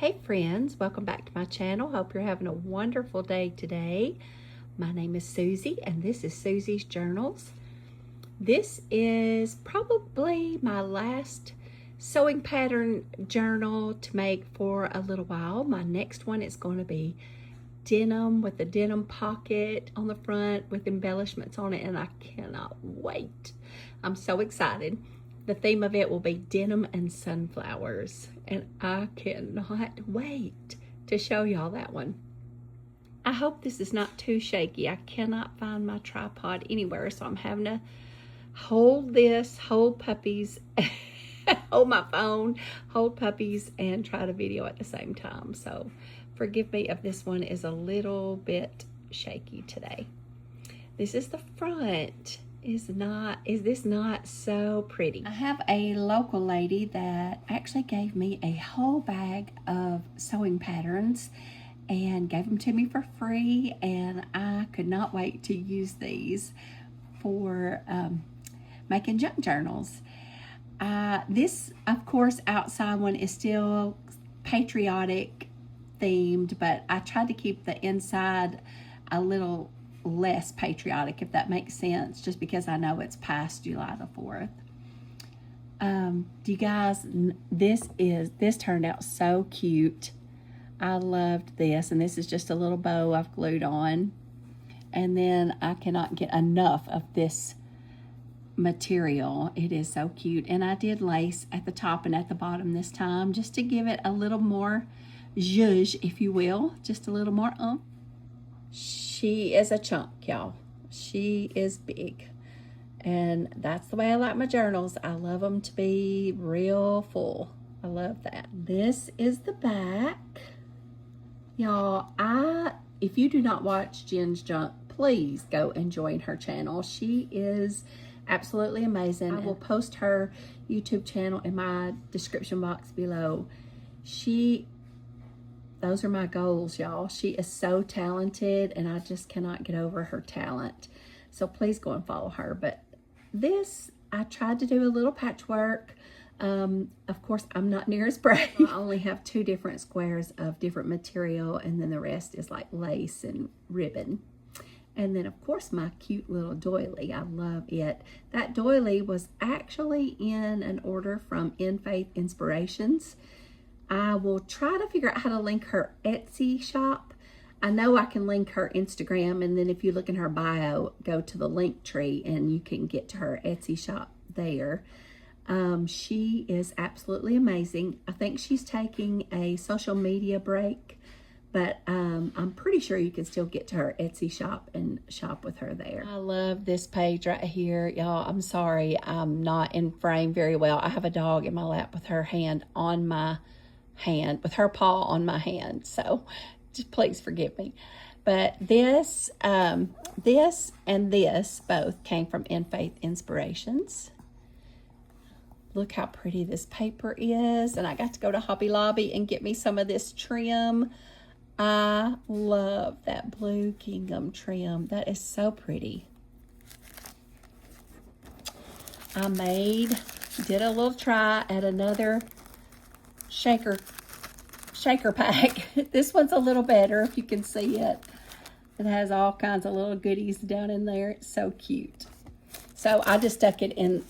Hey friends, welcome back to my channel. Hope you're having a wonderful day today. My name is Susie and this is Susie's Journals. This is probably my last sewing pattern journal to make for a little while. My next one is going to be denim with a denim pocket on the front with embellishments on it, and I cannot wait. I'm so excited. The theme of it will be denim and sunflowers, and I cannot wait to show y'all that one. I hope this is not too shaky. I cannot find my tripod anywhere, so I'm having to hold this, hold puppies, hold my phone, hold puppies, and try to video at the same time. So forgive me if this one is a little bit shaky today. This is the front. Is this not so pretty? I have a local lady that actually gave me a whole bag of sewing patterns and gave them to me for free, and I could not wait to use these for making junk journals. This, of course, outside one is still patriotic themed, but I tried to keep the inside a little less patriotic, if that makes sense, just because I know it's past July the 4th. Do you guys, this turned out so cute. I loved this, and this is just a little bow I've glued on, and then I cannot get enough of this material. It is so cute, and I did lace at the top and at the bottom this time just to give it a little more zhuzh, if you will, just a little more She is a chunk, y'all. She is big. And that's the way I like my journals. I love them to be real full. I love that. This is the back. Y'all, if you do not watch Jen's Junk, please go and join her channel. She is absolutely amazing. I will post her YouTube channel in my description box below. Those are my goals, y'all. She is so talented, and I just cannot get over her talent. So please go and follow her. But this, I tried to do a little patchwork. Of course, I'm not near as brave. I only have 2 different squares of different material, and then the rest is like lace and ribbon. And then, of course, my cute little doily. I love it. That doily was actually in an order from In Faith Inspirations. I will try to figure out how to link her Etsy shop. I know I can link her Instagram, and then if you look in her bio, go to the link tree and you can get to her Etsy shop there. She is absolutely amazing. I think she's taking a social media break, but I'm pretty sure you can still get to her Etsy shop and shop with her there. I love this page right here, y'all. I'm sorry I'm not in frame very well. I have a dog in my lap with her hand on my hand, with her paw on my hand, so just please forgive me. But this and this both came from In Faith Inspirations. Look how pretty this paper is, and I got to go to Hobby Lobby and get me some of this trim. I love that blue gingham trim. That is so pretty. I did a little try at another shaker pack. This one's a little better, if you can see it. It has all kinds of little goodies down in there. It's so cute. So I just stuck it in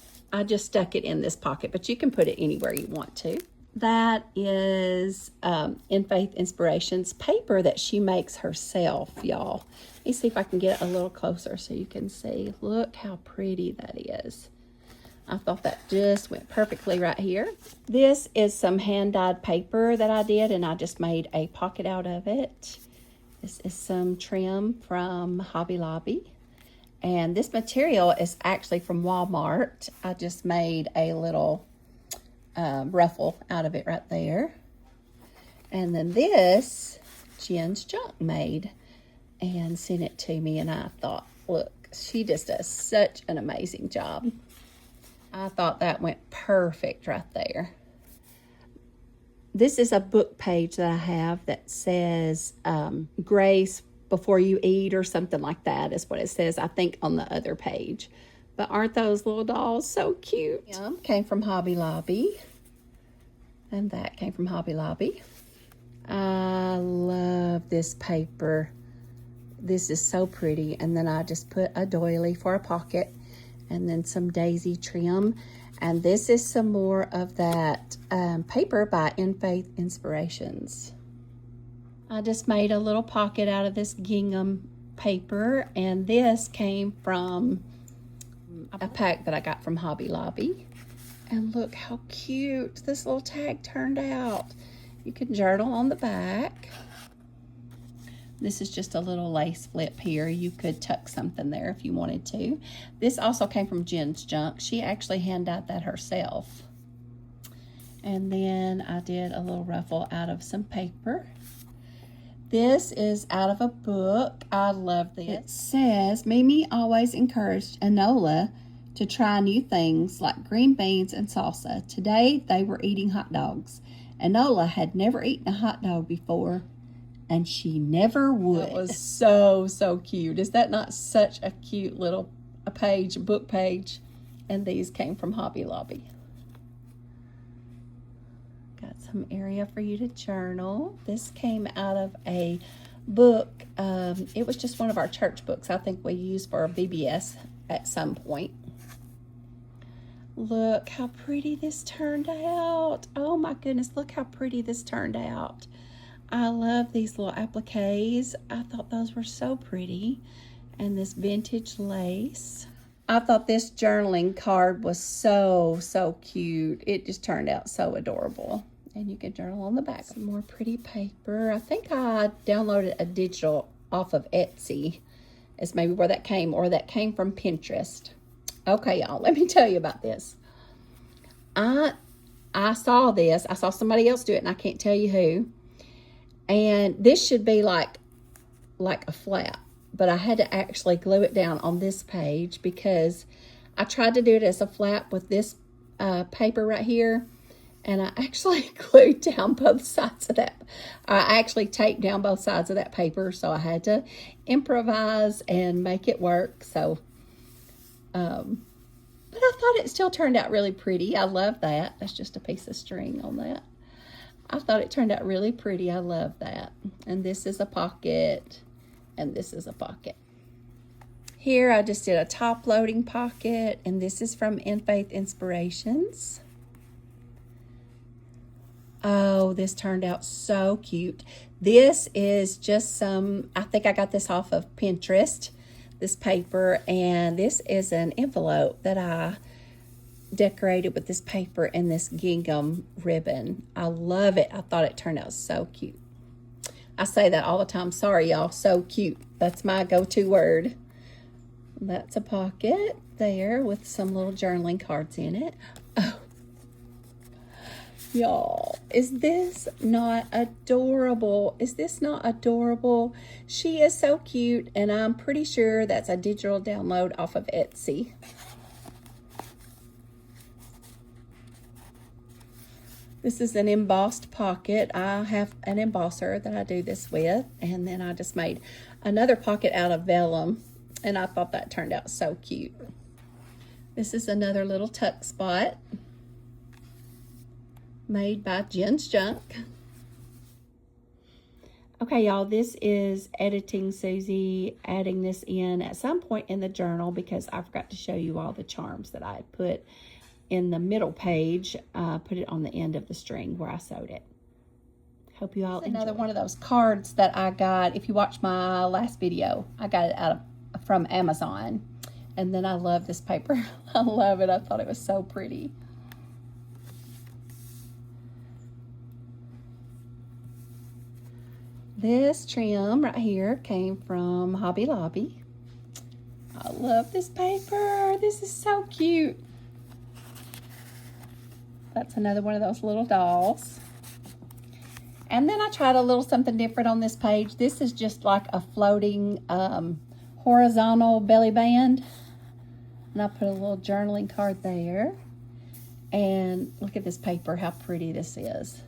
this pocket, but you can put it anywhere you want to. That is In Faith Inspirations paper that she makes herself, y'all. Let me see if I can get it a little closer so you can see. Look how pretty that is. I thought that just went perfectly right here. This is some hand-dyed paper that I did, and I just made a pocket out of it. This is some trim from Hobby Lobby. And this material is actually from Walmart. I just made a little ruffle out of it right there. And then this, Jen's Junk made and sent it to me, and I thought, look, she just does such an amazing job. I thought that went perfect right there. This is a book page that I have that says grace before you eat, or something like that is what it says, I think, on the other page. But aren't those little dolls so cute? Came from Hobby Lobby. And that came from Hobby Lobby. I love this paper. This is so pretty. And then I just put a doily for a pocket and then some daisy trim. And this is some more of that paper by In Faith Inspirations. I just made a little pocket out of this gingham paper, and this came from a pack that I got from Hobby Lobby. And look how cute this little tag turned out. You can journal on the back. This is just a little lace flip here. You could tuck something there if you wanted to. This also came from Jen's Junk. She actually hand-dyed that herself. And then I did a little ruffle out of some paper. This is out of a book. I love this. It says, Mimi always encouraged Enola to try new things like green beans and salsa. Today, they were eating hot dogs. Enola had never eaten a hot dog before, and she never would. That was so cute. Is that not such a cute little book page? And these came from Hobby Lobby. Got some area for you to journal. This came out of a book. It was just one of our church books I think we used for a VBS at some point. Look how pretty this turned out. Oh my goodness, look how pretty this turned out. I love these little appliques. I thought those were so pretty. And this vintage lace. I thought this journaling card was so cute. It just turned out so adorable. And you can journal on the back. Some more pretty paper. I think I downloaded a digital off of Etsy. Is maybe where that came, or that came from Pinterest. Okay, y'all, let me tell you about this. I saw this. I saw somebody else do it, and I can't tell you who. And this should be like a flap, but I had to actually glue it down on this page because I tried to do it as a flap with this paper right here, and I actually glued down both sides of that. I actually taped down both sides of that paper, so I had to improvise and make it work. So, but I thought it still turned out really pretty. I love that. That's just a piece of string on that. I thought it turned out really pretty. I love that. And this is a pocket, and this is a pocket. Here I just did a top loading pocket, and this is from In Faith Inspirations. Oh, this turned out so cute. This is just some, I think I got this off of Pinterest, this paper, and this is an envelope that I decorated with this paper and this gingham ribbon. I love it. I thought it turned out so cute. I say that all the time. Sorry, y'all. So cute. That's my go-to word. That's a pocket there with some little journaling cards in it. Oh, y'all, is this not adorable? Is this not adorable? She is so cute, and I'm pretty sure that's a digital download off of Etsy. This is an embossed pocket. I have an embosser that I do this with, and then I just made another pocket out of vellum, and I thought that turned out so cute. This is another little tuck spot made by Jen's Junk. Okay, y'all, this is editing Susie, adding this in at some point in the journal because I forgot to show you all the charms that I had put in the middle page. Put it on the end of the string where I sewed it. Hope you all enjoy. Another one of those cards that I got, if you watched my last video, I got it from Amazon. And then I love this paper. I love it. I thought it was so pretty. This trim right here came from Hobby Lobby. I love this paper. This is so cute. That's another one of those little dolls. And then I tried a little something different on this page. This is just like a floating horizontal belly band. And I put a little journaling card there. And look at this paper, how pretty this is.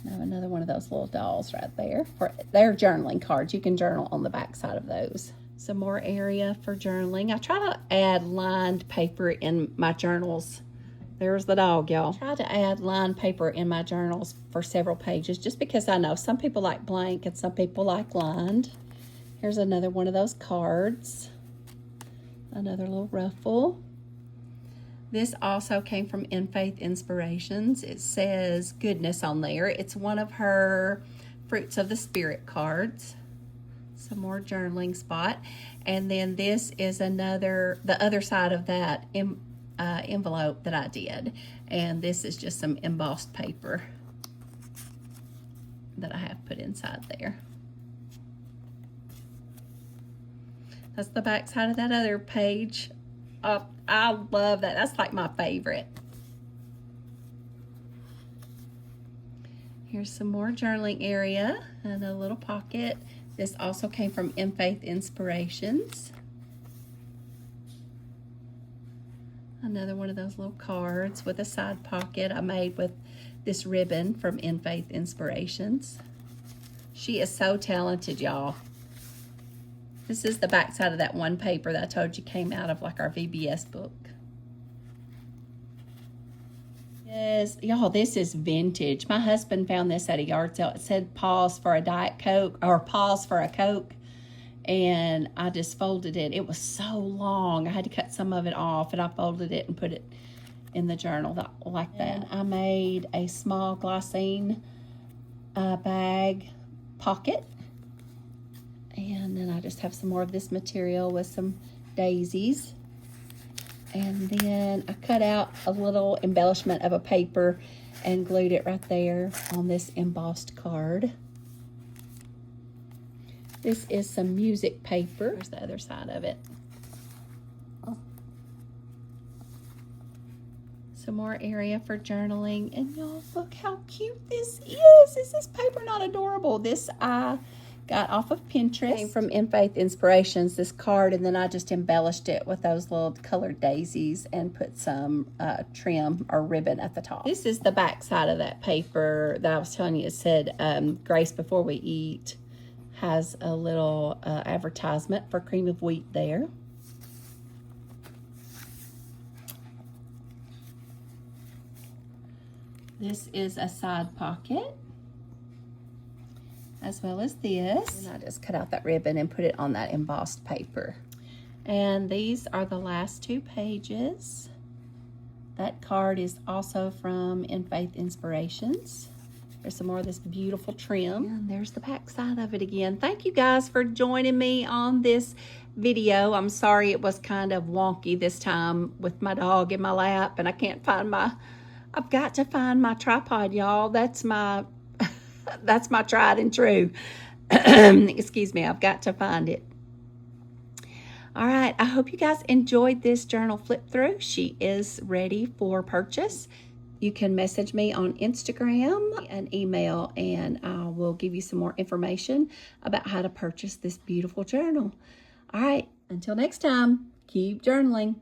I have another one of those little dolls right there. They're journaling cards. You can journal on the back side of those. Some more area for journaling. I try to add lined paper in my journals there's the dog, y'all. I try to add lined paper in my journals for several pages just because I know some people like blank and some people like lined. Here's another one of those cards. Another little ruffle. This also came from In Faith Inspirations. It says goodness on there. It's one of her Fruits of the Spirit cards. Some more journaling spot. And then this is the other side of that envelope that I did. And this is just some embossed paper that I have put inside there. That's the back side of that other page. I love that. That's like my favorite. Here's some more journaling area and a little pocket. This also came from In Faith Inspirations. Another one of those little cards with a side pocket I made with this ribbon from In Faith Inspirations. She is so talented, y'all. This is the back side of that one paper that I told you came out of like our VBS book. Yes, y'all, this is vintage. My husband found this at a yard sale. It said pause for a Diet Coke or pause for a Coke. And I just folded it. It was so long. I had to cut some of it off and I folded it and put it in the journal like that. And I made a small glycine bag pocket. And then I just have some more of this material with some daisies. And then I cut out a little embellishment of a paper and glued it right there on this embossed card. This is some music paper. There's the other side of it. Some more area for journaling. And y'all, look how cute this is. Is this paper not adorable? This I got off of Pinterest. Came from In Faith Inspirations, this card, and then I just embellished it with those little colored daisies and put some trim or ribbon at the top. This is the back side of that paper that I was telling you. It said, Grace Before We Eat. Has a little advertisement for Cream of Wheat there. This is a side pocket, as well as this. And I just cut out that ribbon and put it on that embossed paper. And these are the last two pages. That card is also from In Faith Inspirations. There's some more of this beautiful trim. And there's the back side of it again. Thank you guys for joining me on this video. I'm sorry it was kind of wonky this time with my dog in my lap and I can't find I've got to find my tripod, y'all. That's my tried and true. Excuse me, I've got to find it. All right, I hope you guys enjoyed this journal flip through. She is ready for purchase. You can message me on Instagram and email, and I will give you some more information about how to purchase this beautiful journal. All right, until next time, keep journaling.